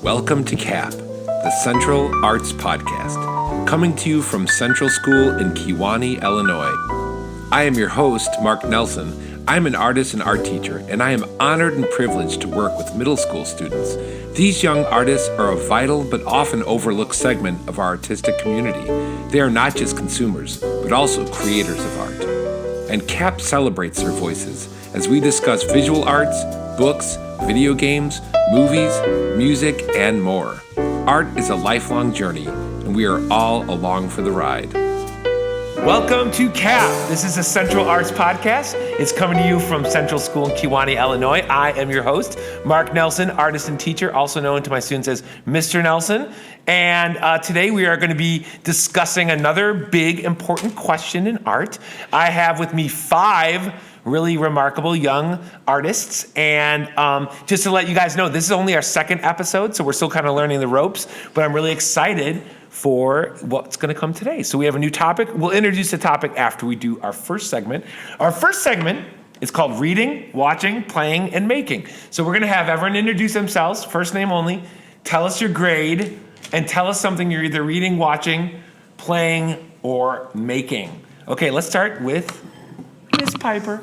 Welcome to C.A.P, the Central Arts Podcast, coming to you from Central School in KEWANEE, Illinois. I am your host, Marc Nelson. I'm an artist and art teacher, and I am honored and privileged to work with middle school students. These young artists are a vital but often overlooked segment of our artistic community. They are not just consumers, but also creators of art. And C.A.P celebrates their voices as we discuss visual arts, books, video games, movies, music, and more. Art is a lifelong journey, and we are all along for the ride. Welcome to C.A.P. This is a Central Arts Podcast. It's coming to you from Central School in KEWANEE, Illinois. I am your host, Marc Nelson, artist and teacher, also known to my students as Mr. Nelson. And today we are going to be discussing another big, important question in art. I have with me 5 really remarkable young artists. And just to let you guys know, this is only our second episode, so we're still kind of learning the ropes, but I'm really excited for what's going to come today. So we have a new topic. We'll introduce the topic after we do our first segment. Our first segment is called Reading, Watching, Playing, and Making. So we're going to have everyone introduce themselves, first name only, tell us your grade, and tell us something you're either reading, watching, playing, or making. Okay, let's start with Miss Piper.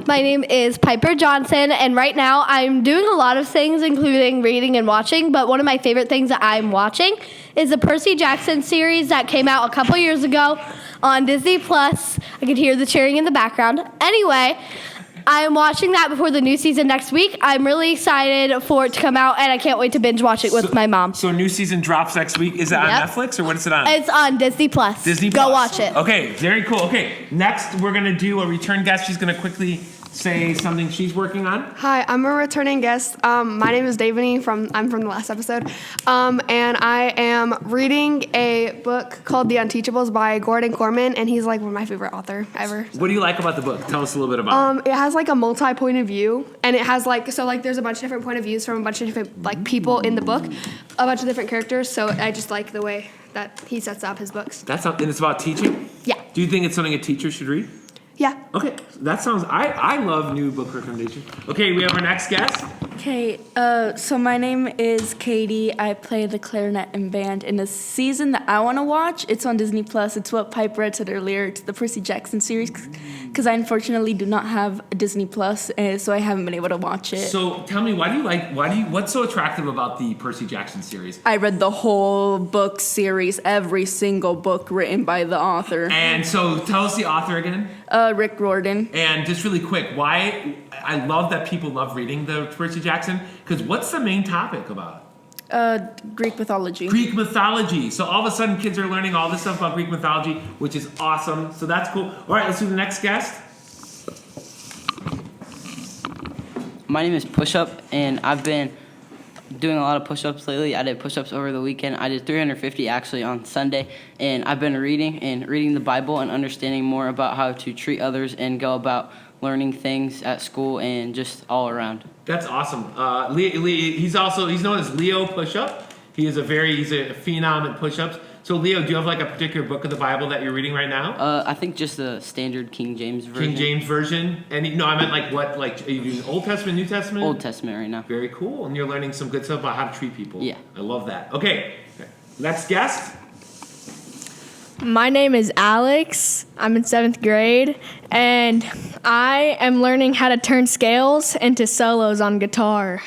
My name is Piper Johnson, and right now I'm doing a lot of things, including reading and watching, but one of my favorite things that I'm watching is the Percy Jackson series that came out a couple years ago on Disney+. I could hear the cheering in the background. Anyway, I'm watching that before the new season next week. I'm really excited for it to come out, and I can't wait to binge watch it with my mom. So new season drops next week. Is it on Netflix, or what is it on? It's on Disney+. Disney+. Go watch it. Okay, very cool. Okay, next we're going to do a return guest. She's going to quickly say something she's working on. Hi, I'm a returning guest. My name is Davani. I'm from the last episode. And I am reading a book called The Unteachables by Gordon Corman, and he's like one of my favorite author ever. What do you like about the book? Tell us a little bit about it. It has like a multi-point of view, and it has there's a bunch of different point of views from a bunch of different like people in the book, a bunch of different characters, so I just like the way that he sets up his books. And it's about teaching? Yeah. Do you think it's something a teacher should read? Yeah. Okay, that sounds, I love new book recommendations. Okay, we have our next guest. Okay, so my name is Katie. I play the clarinet and band in a season that I want to watch. It's on Disney+. It's what Piper had said earlier. It's the Percy Jackson series, because I unfortunately do not have a Disney+, so I haven't been able to watch it. So tell me, what's so attractive about the Percy Jackson series? I read the whole book series, every single book written by the author. And so tell us the author again. Rick Riordan. And just really quick, why I love that people love reading the Percy Jackson, because what's the main topic about? Greek mythology. Greek mythology. So all of a sudden kids are learning all this stuff about Greek mythology, which is awesome. So that's cool. All right, let's do the next guest. My name is Pushup, and I've been doing a lot of push-ups lately. I did push-ups over the weekend. I did 350 actually on Sunday, and I've been reading the Bible and understanding more about how to treat others and go about learning things at school and just all around. That's awesome. He's known as Leo Pushup. He's a phenom at push-ups. So Leo, do you have like a particular book of the Bible that you're reading right now? I think just the standard King James version. King James version? And I meant are you doing Old Testament, New Testament? Old Testament right now. Very cool. And you're learning some good stuff about how to treat people. Yeah. I love that. Okay, next guest. My name is Alex. I'm in 7th grade, and I am learning how to turn scales into solos on guitar.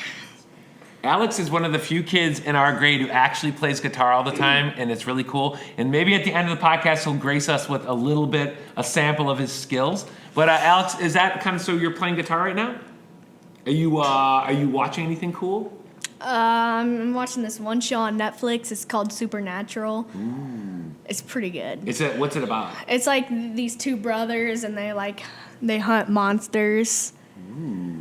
Alex is one of the few kids in our grade who actually plays guitar all the time, and it's really cool. And maybe at the end of the podcast, he'll grace us with a sample of his skills. But Alex, is that kind of so you're playing guitar right now? Are you watching anything cool? I'm watching this one show on Netflix. It's called Supernatural. It's pretty good. What's it about? It's like these 2 brothers, and they hunt monsters.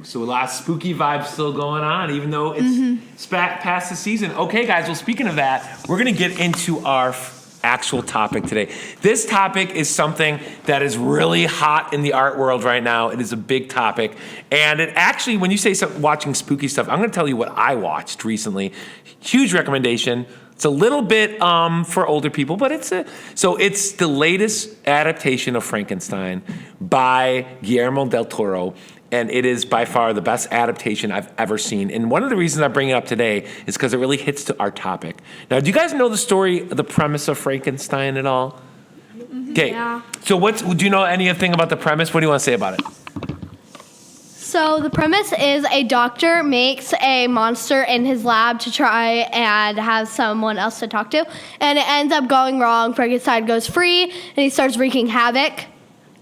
So a lot of spooky vibes still going on, even though it's past the season. Okay, guys, well, speaking of that, we're going to get into our actual topic today. This topic is something that is really hot in the art world right now. It is a big topic. And it actually, when you say watching spooky stuff, I'm going to tell you what I watched recently. Huge recommendation. It's a little bit for older people, but it's the latest adaptation of Frankenstein by Guillermo del Toro. and it is by far the best adaptation I've ever seen. And one of the reasons I bring it up today is because it really hits to our topic. Now, do you guys know the story, the premise of Frankenstein at all? Okay. Yeah. So do you know anything about the premise? What do you want to say about it? So the premise is a doctor makes a monster in his lab to try and have someone else to talk to, and it ends up going wrong. Frankenstein goes free, and he starts wreaking havoc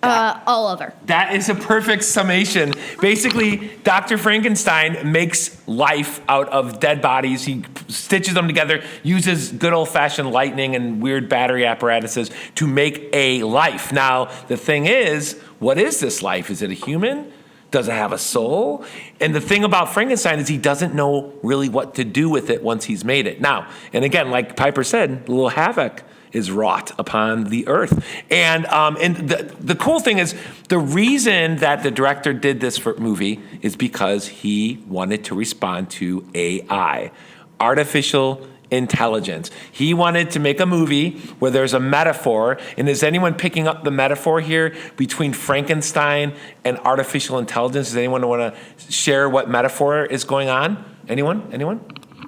all over. That is a perfect summation. Basically, Dr. Frankenstein makes life out of dead bodies. He stitches them together, uses good old-fashioned lightning and weird battery apparatuses to make a life. Now, the thing is, what is this life? Is it a human? Does it have a soul? And the thing about Frankenstein is he doesn't know really what to do with it once he's made it. Now, and again, like Piper said, a little havoc is wrought upon the earth. And the cool thing is, the reason that the director did this movie is because he wanted to respond to AI, artificial intelligence. He wanted to make a movie where there's a metaphor, and is anyone picking up the metaphor here between Frankenstein and artificial intelligence? Does anyone want to share what metaphor is going on? Anyone?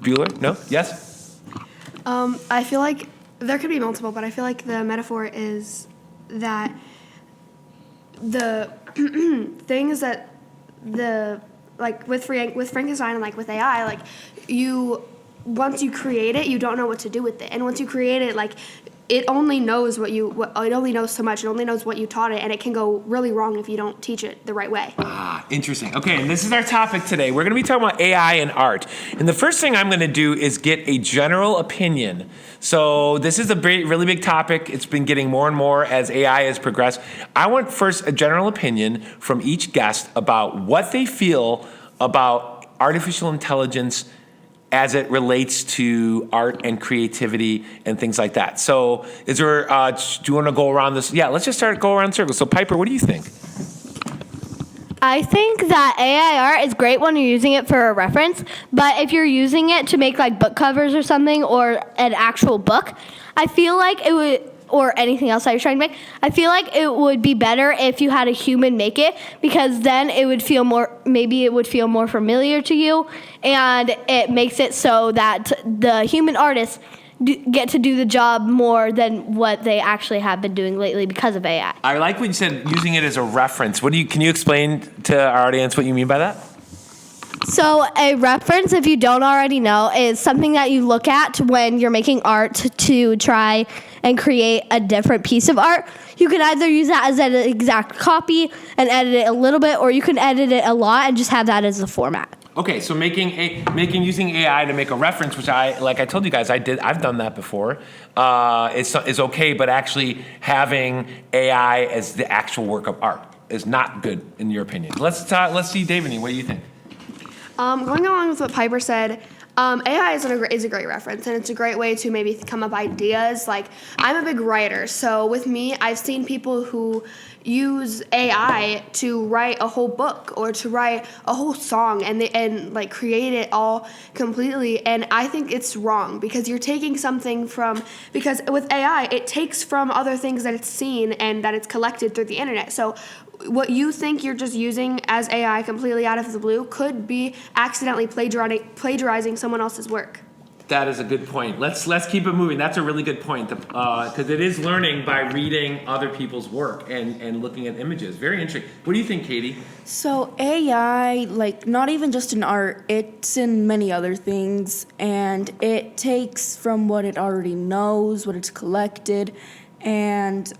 Bueller? No? Yes? I feel like there could be multiple, but I feel like the metaphor is that the things that with Frankenstein and like with AI, like once you create it, you don't know what to do with it. And once you create it, like it only knows it only knows so much. It only knows what you taught it, and it can go really wrong if you don't teach it the right way. Interesting. Okay, and this is our topic today. We're going to be talking about AI and art. And the first thing I'm going to do is get a general opinion. So this is a really big topic. It's been getting more and more as AI has progressed. I want first a general opinion from each guest about what they feel about artificial intelligence as it relates to art and creativity and things like that. So is there, do you want to go around this? Yeah, let's just go around in circles. So Piper, what do you think? I think that AI art is great when you're using it for a reference, but if you're using it to make like book covers or something, or an actual book, I feel like it would, or anything else that you're trying to make, I feel like it would be better if you had a human make it, because then it would feel more familiar to you, and it makes it so that the human artists get to do the job more than what they actually have been doing lately because of AI. I like what you said, using it as a reference. Can you explain to our audience what you mean by that? So a reference, if you don't already know, is something that you look at when you're making art to try and create a different piece of art. You can either use that as an exact copy and edit it a little bit, or you can edit it a lot and just have that as the format. Okay, so using AI to make a reference, which I told you guys, I've done that before. Is okay, but actually having AI as the actual work of art is not good in your opinion. Let's see, David, what do you think? Going along with what Piper said, AI is a great reference, and it's a great way to maybe come up ideas. Like, I'm a big writer, so with me, I've seen people who use AI to write a whole book or to write a whole song and create it all completely. And I think it's wrong, because you're taking something because with AI, it takes from other things that it's seen and that it's collected through the internet. So what you think you're just using as AI completely out of the blue could be accidentally plagiarizing someone else's work. That is a good point. Let's keep it moving. That's a really good point, because it is learning by reading other people's work and looking at images. Very interesting. What do you think, Katie? So AI, not even just in art, it's in many other things, and it takes from what it already knows, what it's collected, and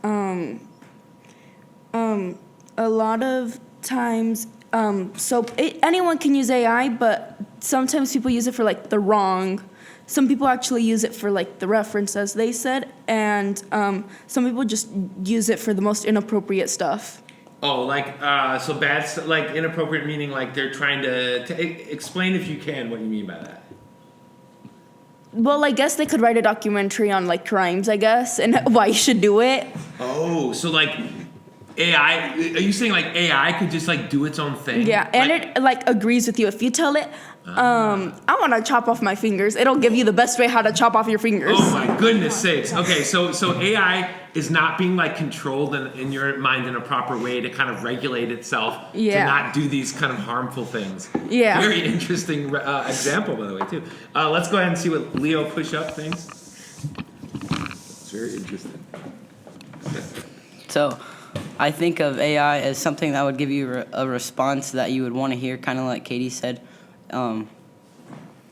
a lot of times, anyone can use AI, but sometimes people use it for the wrong. Some people actually use it for the reference, as they said, and some people just use it for the most inappropriate stuff. Oh, so bad, inappropriate meaning they're trying to explain, if you can, what you mean by that. Well, I guess they could write a documentary on crimes, I guess, and why you should do it. Oh, so AI, are you saying like AI could just like do its own thing? Yeah, and it like agrees with you. If you tell it, I want to chop off my fingers, it'll give you the best way how to chop off your fingers. Oh my goodness sakes. Okay, so AI is not being like controlled in your mind in a proper way to kind of regulate itself to not do these kind of harmful things. Yeah. Very interesting example, by the way, too. Let's go ahead and see what Leo push-up thinks. It's very interesting. So, I think of AI as something that would give you a response that you would want to hear, kind of like Katie said,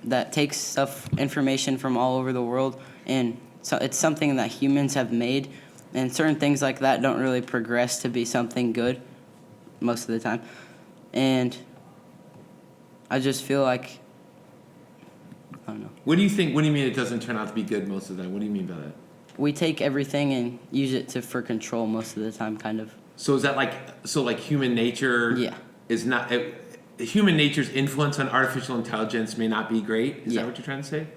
that takes information from all over the world, and so it's something that humans have made, and certain things like that don't really progress to be something good most of the time. And I just feel like, I don't know. What do you think? What do you mean it doesn't turn out to be good most of the time? What do you mean by that? We take everything and use it for control most of the time, kind of. So is that like human nature? Yeah. Is not human nature's influence on artificial intelligence may not be great. Is that what you're trying to say?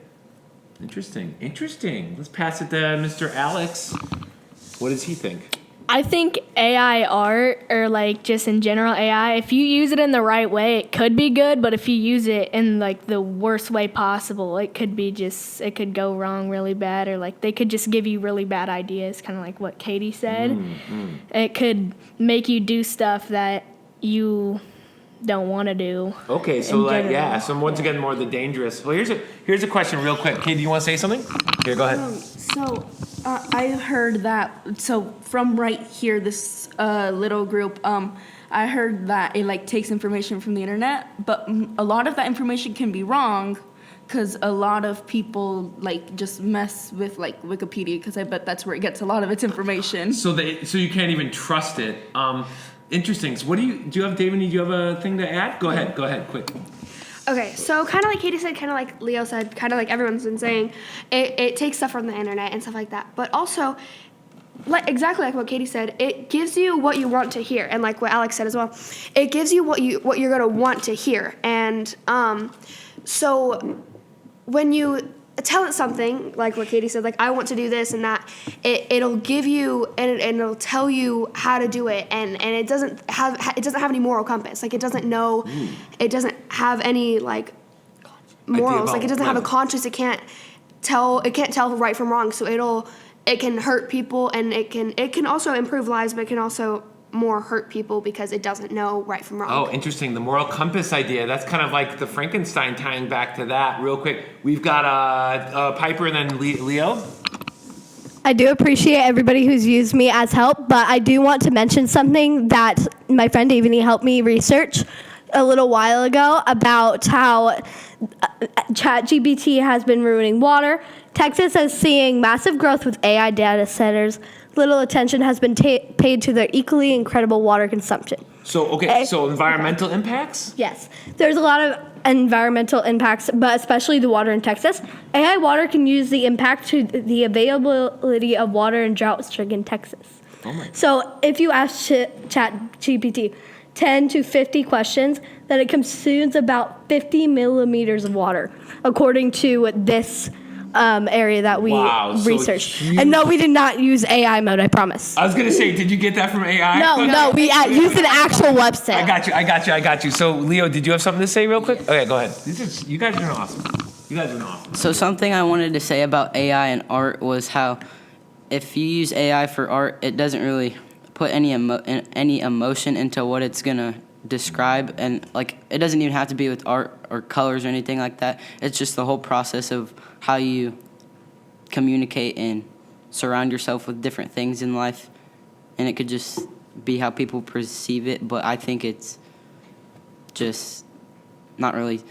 Interesting. Let's pass it to Mr. Alex. What does he think? I think AI art, or like just in general AI, if you use it in the right way, it could be good, but if you use it in like the worst way possible, it could go wrong really bad, or like they could just give you really bad ideas, kind of like what Katie said. It could make you do stuff that you don't want to do. Okay, so so once again, more the dangerous. Well, here's a question real quick. Katie, do you want to say something? Here, go ahead. I heard that. So from right here, this little group, I heard that it like takes information from the internet, but a lot of that information can be wrong, because a lot of people like just mess with like Wikipedia, because I bet that's where it gets a lot of its information. So you can't even trust it. Interesting. So do you have, David? Do you have a thing to add? Go ahead, quick. Okay, so kind of like Katie said, kind of like Leo said, kind of like everyone's been saying, it takes stuff from the internet and stuff like that. But also, exactly like what Katie said, it gives you what you want to hear, and like what Alex said as well, it gives you what you're gonna want to hear. And so when you tell it something, like what Katie said, like I want to do this and that, it'll give you and it'll tell you how to do it, and it doesn't have any moral compass. Like it doesn't know, it doesn't have any like morals. Like it doesn't have a conscience. It can't tell right from wrong. So it can hurt people, and it can also improve lives, but it can also more hurt people because it doesn't know right from wrong. Oh, interesting. The moral compass idea. That's kind of like the Frankenstein, tying back to that real quick. We've got Piper and then Leo. I do appreciate everybody who's used me as help, but I do want to mention something that my friend Davini helped me research a little while ago about how ChatGPT has been ruining water. Texas is seeing massive growth with AI data centers. Little attention has been paid to their equally incredible water consumption. So environmental impacts? Yes. There's a lot of environmental impacts, but especially the water in Texas. AI water can use the impact to the availability of water in drought-stricken Texas. Oh my. So if you ask ChatGPT 10 to 50 questions, then it consumes about 50 millimeters of water, according to this area that we researched. And no, we did not use AI mode, I promise. I was going to say, did you get that from AI? No, we used an actual website. I got you. So, Leo, did you have something to say real quick? Okay, go ahead. You guys are doing awesome. So something I wanted to say about AI and art was how if you use AI for art, it doesn't really put any emotion into what it's going to describe, and like it doesn't even have to be with art or colors or anything like that. It's just the whole process of how you communicate and surround yourself with different things in life, and it could just be how people perceive it, but I think it's just not really.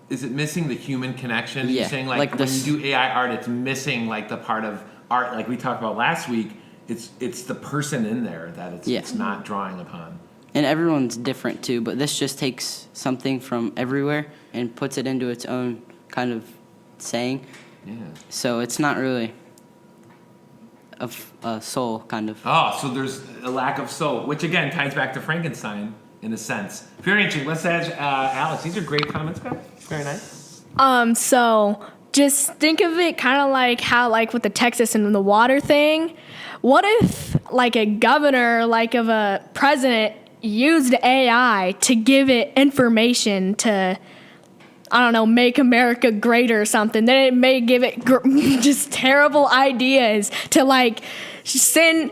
Is it missing the human connection? Yeah, You're saying like when you do AI art, it's missing like the part of art like we talked about last week. It's the person in there that it's not drawing upon. And everyone's different too, but this just takes something from everywhere and puts it into its own kind of saying. Yeah. So it's not really a soul, kind of. Oh, so there's a lack of soul, which again ties back to Frankenstein in a sense. Very interesting. Let's ask Alex. These are great comments, guys. Very nice. So just think of it kind of like how, like with the Texas and the water thing. What if like a governor, like of a president, used AI to give it information to, I don't know, make America great or something, then it may give it just terrible ideas to like send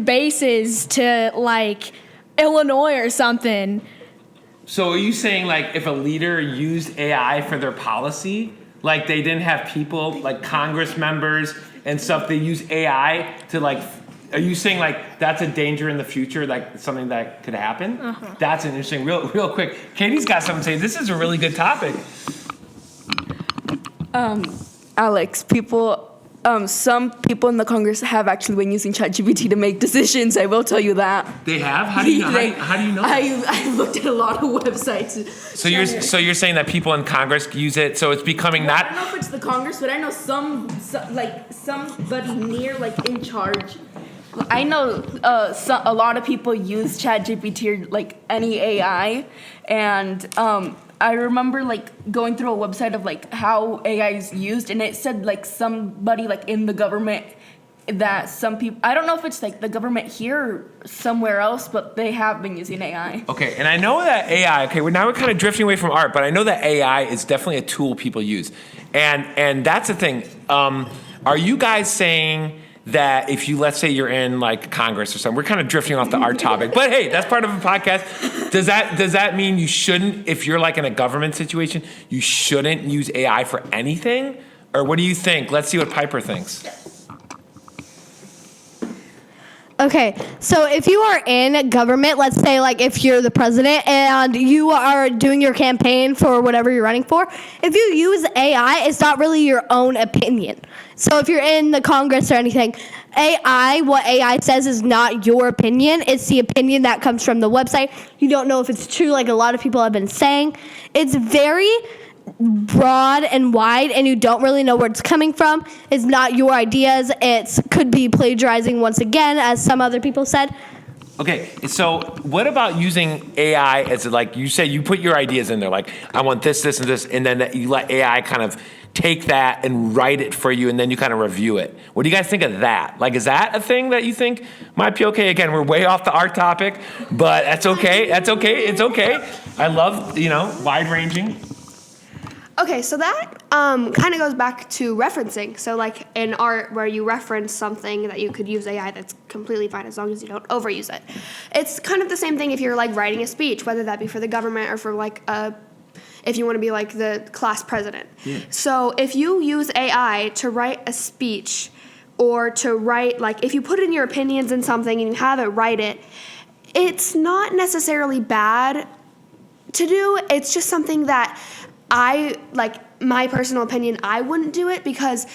bases to like Illinois or something. So are you saying like if a leader used AI for their policy, like they didn't have people like Congress members and stuff, they use AI to like, are you saying like that's a danger in the future, like something that could happen? Uh-huh. That's an interesting, real quick. Katie's got something to say. This is a really good topic. Alex, some people in the Congress have actually been using ChatGPT to make decisions. I will tell you that. They have? How do you know? How do you know? I looked at a lot of websites. So you're saying that people in Congress use it, so it's becoming not. I don't know if it's the Congress, but I know somebody near like in charge. I know a lot of people use ChatGPT or like any AI, and I remember like going through a website of like how AI is used, and it said like somebody like in the government that some people, I don't know if it's like the government here or somewhere else, but they have been using AI. Okay, and I know that AI, we're kind of drifting away from art, but I know that AI is definitely a tool people use. And that's the thing. Are you guys saying that if you, let's say you're in like Congress or something, we're kind of drifting off the art topic, but hey, that's part of a podcast. Does that mean you shouldn't, if you're like in a government situation, you shouldn't use AI for anything? Or what do you think? Let's see what Piper thinks. Okay, so if you are in government, let's say like if you're the president and you are doing your campaign for whatever you're running for, if you use AI, it's not really your own opinion. So if you're in the Congress or anything, what AI says is not your opinion. It's the opinion that comes from the website. You don't know if it's true, like a lot of people have been saying. It's very broad and wide, and you don't really know where it's coming from. It's not your ideas. It could be plagiarizing once again, as some other people said. Okay, so what about using AI as like you said, you put your ideas in there, like I want this, this, and this, and then you let AI kind of take that and write it for you, and then you kind of review it. What do you guys think of that? Like, is that a thing that you think might be okay? Again, we're way off the art topic, but that's okay. That's okay. It's okay. I love, wide-ranging. Okay, so that kind of goes back to referencing. So like in art where you reference something that you could use AI, that's completely fine as long as you don't overuse it. It's kind of the same thing if you're like writing a speech, whether that be for the government or for like if you want to be like the class president. Yeah. So if you use AI to write a speech or to write, like if you put in your opinions in something and you have it write it, it's not necessarily bad to do. It's just something that my personal opinion, I wouldn't do it because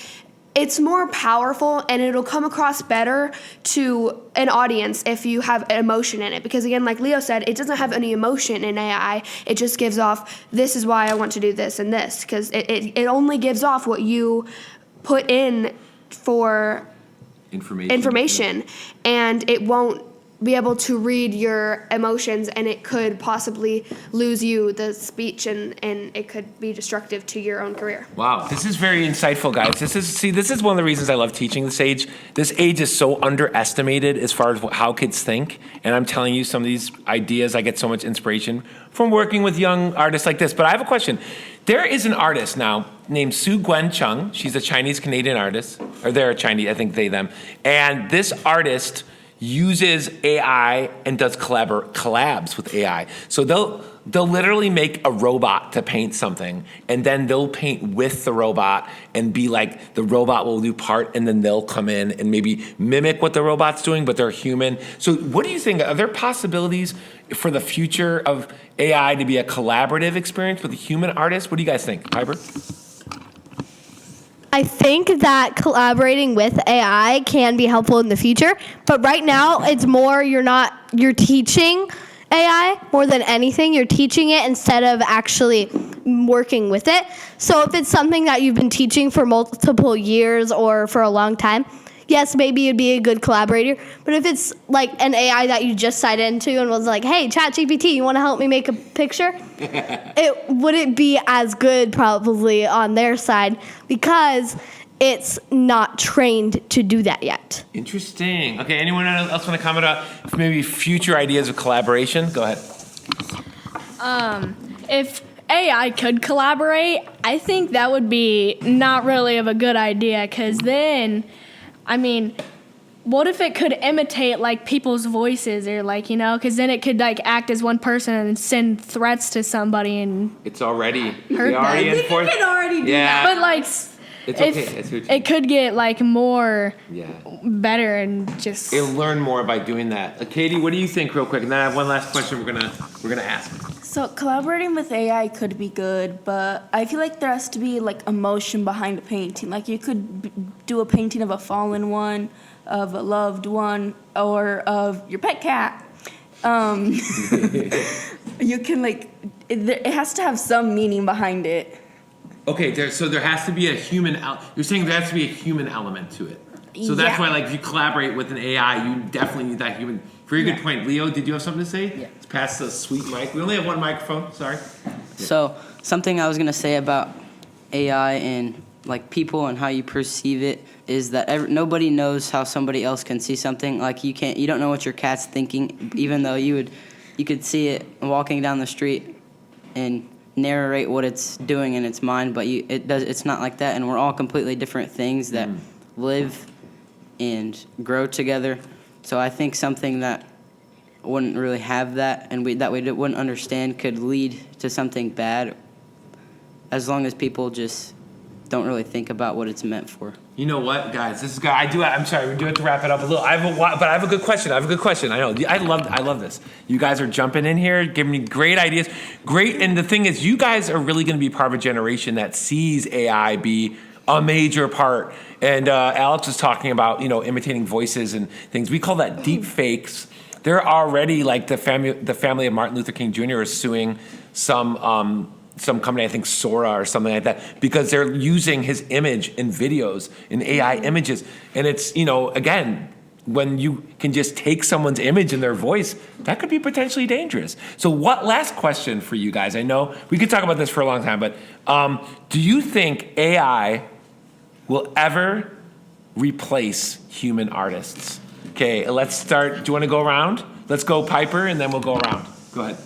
it's more powerful and it'll come across better to an audience if you have emotion in it. Because again, like Leo said, it doesn't have any emotion in AI. It just gives off, this is why I want to do this and this. Because it only gives off what you put in for information. And it won't be able to read your emotions, and it could possibly lose you the speech, and it could be destructive to your own career. Wow, this is very insightful, guys. This is one of the reasons I love teaching this age. This age is so underestimated as far as how kids think, and I'm telling you, some of these ideas, I get so much inspiration from working with young artists like this. But I have a question. There is an artist now named Su Gwen Chung. She's a Chinese-Canadian artist, or they're a Chinese, I think they, them. And this artist uses AI and does collabs with AI. So they'll literally make a robot to paint something, and then they'll paint with the robot and be like, the robot will do part, and then they'll come in and maybe mimic what the robot's doing, but they're human. So what do you think? Are there possibilities for the future of AI to be a collaborative experience with a human artist? What do you guys think, Piper? I think that collaborating with AI can be helpful in the future, but right now it's more you're teaching AI more than anything. You're teaching it instead of actually working with it. So if it's something that you've been teaching for multiple years or for a long time, yes, maybe you'd be a good collaborator. But if it's like an AI that you just signed into and was like, hey, ChatGPT, you want to help me make a picture? It wouldn't be as good probably on their side because it's not trained to do that yet. Interesting. Okay, anyone else want to comment on maybe future ideas of collaboration? Go ahead. If AI could collaborate, I think that would be not really of a good idea, because then, I mean, what if it could imitate like people's voices, or like, you know, because then it could like act as one person and send threats to somebody and It's already hurt them. I think you can already do that. But like, It's okay. It's what you- it could get like more yeah. better and just. It'll learn more by doing that. Katie, what do you think, real quick? And then I have one last question we're gonna ask. So collaborating with AI could be good, but I feel like there has to be like emotion behind a painting. Like you could do a painting of a fallen one, of a loved one, or of your pet cat. You can like it has to have some meaning behind it. Okay, so there has to be a human. You're saying there has to be a human element to it. So that's Yeah. why, like, if you collaborate with an AI, you definitely need that human. Very good point, Leo. Did you have something to say? Yeah. Let's pass the sweet mic. We only have one microphone. Sorry. So something I was gonna say about AI and like people and how you perceive it is that nobody knows how somebody else can see something. Like you don't know what your cat's thinking, even though you could see it walking down the street and narrate what it's doing in its mind, but it's not like that, and we're all completely different things that live and grow together. So I think something that wouldn't really have that and we wouldn't understand could lead to something bad, as long as people just don't really think about what it's meant for. You know what, guys? I'm sorry. We do have to wrap it up a little. But I have a good question. I know. I love this. You guys are jumping in here, giving me great ideas. Great. And the thing is, you guys are really going to be part of a generation that sees AI be a major part. And Alex was talking about, imitating voices and things. We call that deep fakes. They're already like the family of Martin Luther King Jr. is suing some company, I think Sora or something like that, because they're using his image in videos, in AI images. And it's, again, when you can just take someone's image and their voice, that could be potentially dangerous. So last question for you guys. I know we could talk about this for a long time, but do you think AI will ever replace human artists? Okay, let's start. Do you want to go around? Let's go Piper, and then we'll go around. Go ahead.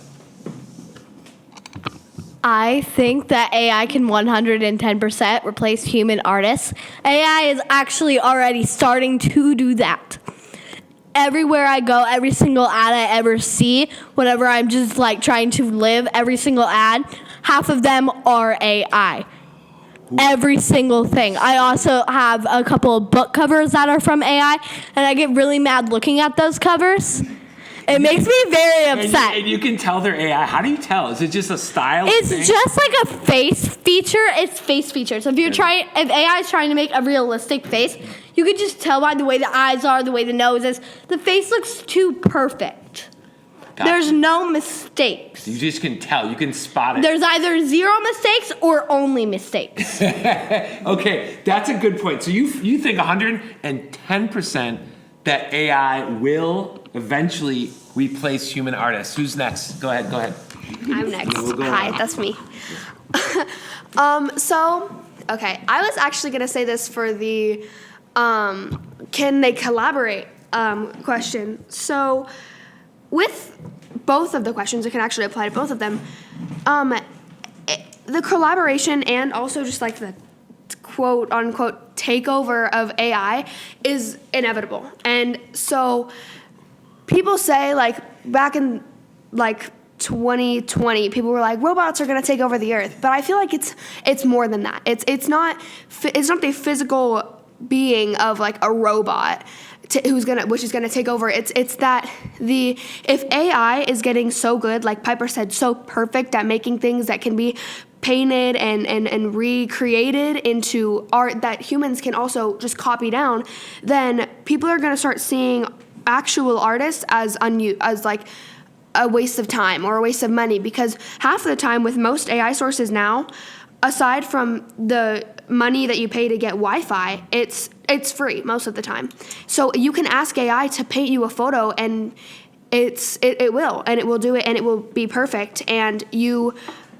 I think that AI can 110% replace human artists. AI is actually already starting to do that. Everywhere I go, every single ad I ever see, whenever I'm just like trying to live, every single ad, half of them are AI. Every single thing. I also have a couple of book covers that are from AI, and I get really mad looking at those covers. It makes me very upset. And you can tell they're AI. How do you tell? Is it just a style It's thing? just like a face feature. It's face features. If AI is trying to make a realistic face, you could just tell by the way the eyes are, the way the nose is. The face looks too perfect. Gotcha. There's no mistakes. You just can tell. You can spot it. There's either zero mistakes or only mistakes. Okay, that's a good point. So you think 110% that AI will eventually replace human artists. Who's next? Go ahead. I'm next. We'll go Hi, around. that's me. Okay, I was actually going to say this for the can they collaborate question. So with both of the questions, it can actually apply to both of them. The collaboration and also just like the quote unquote takeover of AI is inevitable. And so people say like back in like 2020, people were like robots are going to take over the earth, but I feel like it's more than that. It's not the physical being of like a robot which is gonna take over. It's that if AI is getting so good, like Piper said, so perfect at making things that can be painted and recreated into art that humans can also just copy down, then people are gonna start seeing actual artists as like a waste of time or a waste of money, because half of the time with most AI sources now, aside from the money that you pay to get Wi-Fi, it's free most of the time. So you can ask AI to paint you a photo, and it will do it, and it will be perfect. And you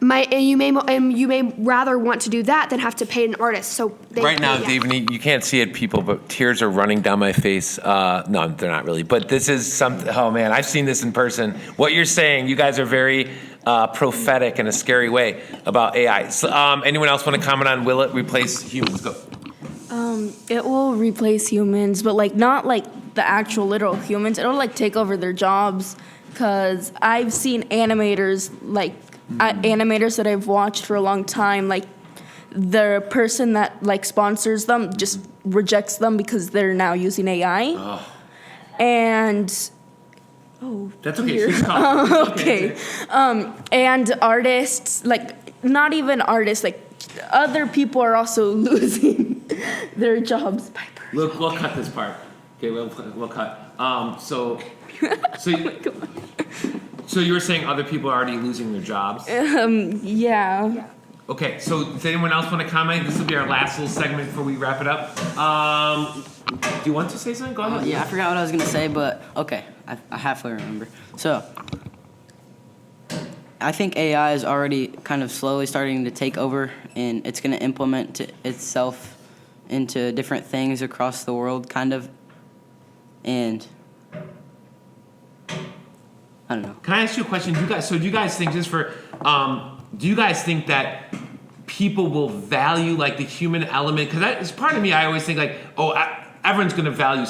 you may rather want to do that than have to pay an artist. So Right now, David, you can't see it, people, but tears are running down my face. No, they're not really. But this is something. Oh man, I've seen this in person. What you're saying, you guys are very prophetic in a scary way about AI. So, anyone else want to comment on will it replace humans? Go. It will replace humans, but like not like the actual literal humans. It'll like take over their jobs. Cause I've seen animators animators that I've watched for a long time, like the person that like sponsors them just rejects them because they're now using AI. Oh. And That's okay. She's calm. okay. And artists, like not even artists, like other people are also losing their jobs. Piper. Look, we'll cut this part. Okay, we'll cut. So you were saying other people are already losing their jobs? Yeah. Okay, so does anyone else want to comment? This will be our last little segment before we wrap it up. Do you want to say something? Go ahead. Yeah, I forgot what I was going to say, but okay, I halfway remember. So, I think AI is already kind of slowly starting to take over, and it's going to implement itself into different things across the world, kind of. And I don't know. Can I ask you a question? Do you guys think do you guys think that people will value like the human element? Because it's part of me. I always think like, someone's going to value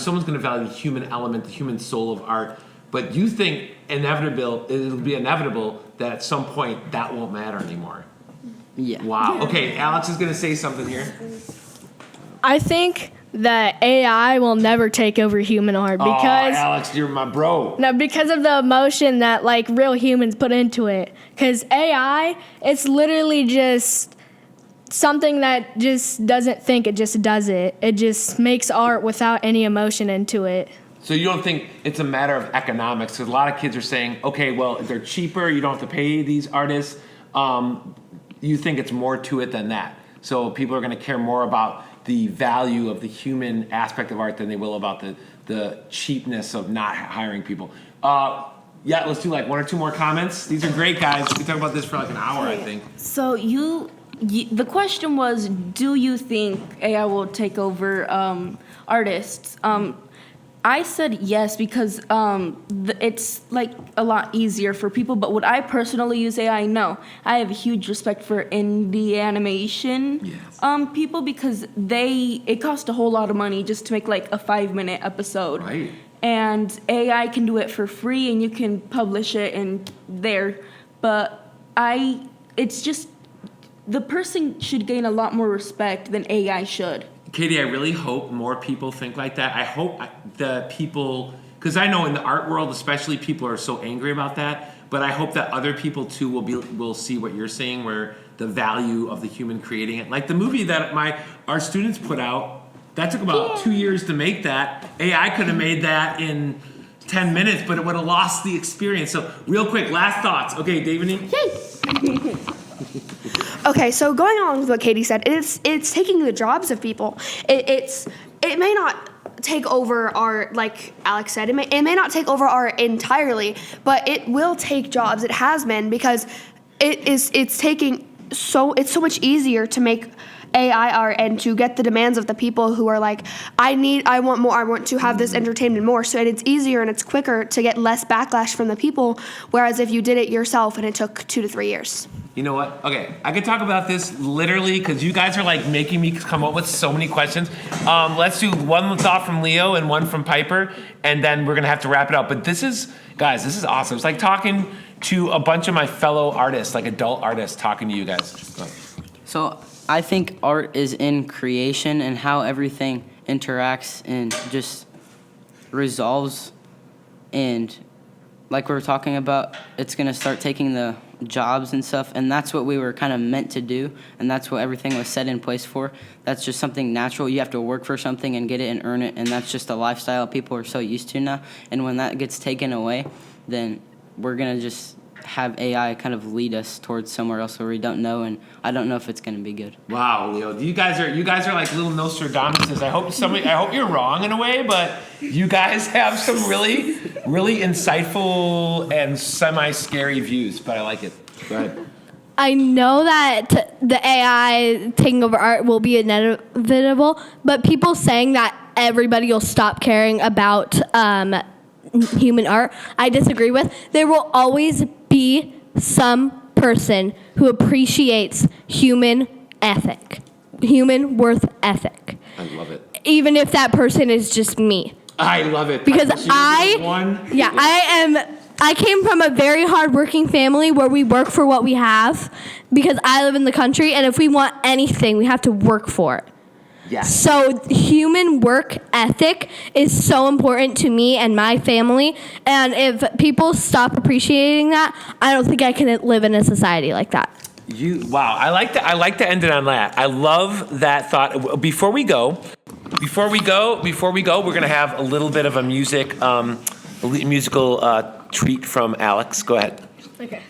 the human element, the human soul of art. But do you think it'll be inevitable that at some point that won't matter anymore? Yeah. Wow. Okay, Alex is going to say something here. I think that AI will never take over human art because Alex, you're my bro. No, because of the emotion that like real humans put into it. Because AI, it's literally just something that just doesn't think, it just does it. It just makes art without any emotion into it. So you don't think it's a matter of economics? Because a lot of kids are saying, okay, well, if they're cheaper, you don't have to pay these artists. You think it's more to it than that. So people are going to care more about the value of the human aspect of art than they will about the cheapness of not hiring people. Yeah, let's do like one or two more comments. These are great, guys. We can talk about this for like an hour, I think. So the question was, do you think AI will take over artists? I said yes because it's like a lot easier for people. But would I personally use AI? No. I have a huge respect for indie animation people because it costs a whole lot of money just to make like a 5-minute episode. Right. And AI can do it for free and you can publish it in there. But it's just the person should gain a lot more respect than AI should. Katie, I really hope more people think like that. I hope the people, because I know in the art world especially, people are so angry about that, but I hope that other people too will see what you're saying, where the value of the human creating it. Like the movie that our students put out, that took about 2 years to make that. AI could have made that in 10 minutes, but it would have lost the experience. So real quick, last thoughts. Okay, David. Okay, so going along with what Katie said, it's taking the jobs of people. It may not take over our, like Alex said, it may not take over art entirely, but it will take jobs. It has been, because it's so much easier to make AI art and to get the demands of the people who are like, I want more, I want to have this entertainment more. So it's easier and it's quicker to get less backlash from the people, whereas if you did it yourself and it took 2 to 3 years. You know what? Okay, I could talk about this literally because you guys are like making me come up with so many questions. Let's do one thought from Leo and one from Piper, and then we're gonna have to wrap it up. But this is awesome. It's like talking to a bunch of my fellow artists, like adult artists, talking to you guys. So I think art is in creation and how everything interacts and just resolves. And like we were talking about, it's going to start taking the jobs and stuff, and that's what we were kind of meant to do, and that's what everything was set in place for. That's just something natural. You have to work for something and get it and earn it, and that's just a lifestyle people are so used to now. And when that gets taken away, then we're going to just have AI kind of lead us towards somewhere else where we don't know, and I don't know if it's going to be good. Wow, Leo, you guys are like little Nostradamuses. I hope you're wrong in a way, but you guys have some really, really insightful and semi-scary views. But I like it. Go ahead. I know that the AI taking over art will be inevitable, but people saying that everybody will stop caring about human art, I disagree with. There will always be some person who appreciates human ethic, human worth ethic. I love it. Even if that person is just me. I love it. Because I came from a very hardworking family where we work for what we have because I live in the country, and if we want anything, we have to work for it. Yes. So human work ethic is so important to me and my family, and if people stop appreciating that, I don't think I can live in a society like that. Wow, I like to end it on that. I love that thought. Before we go, we're gonna have a little bit of a musical treat from Alex. Go ahead. Okay.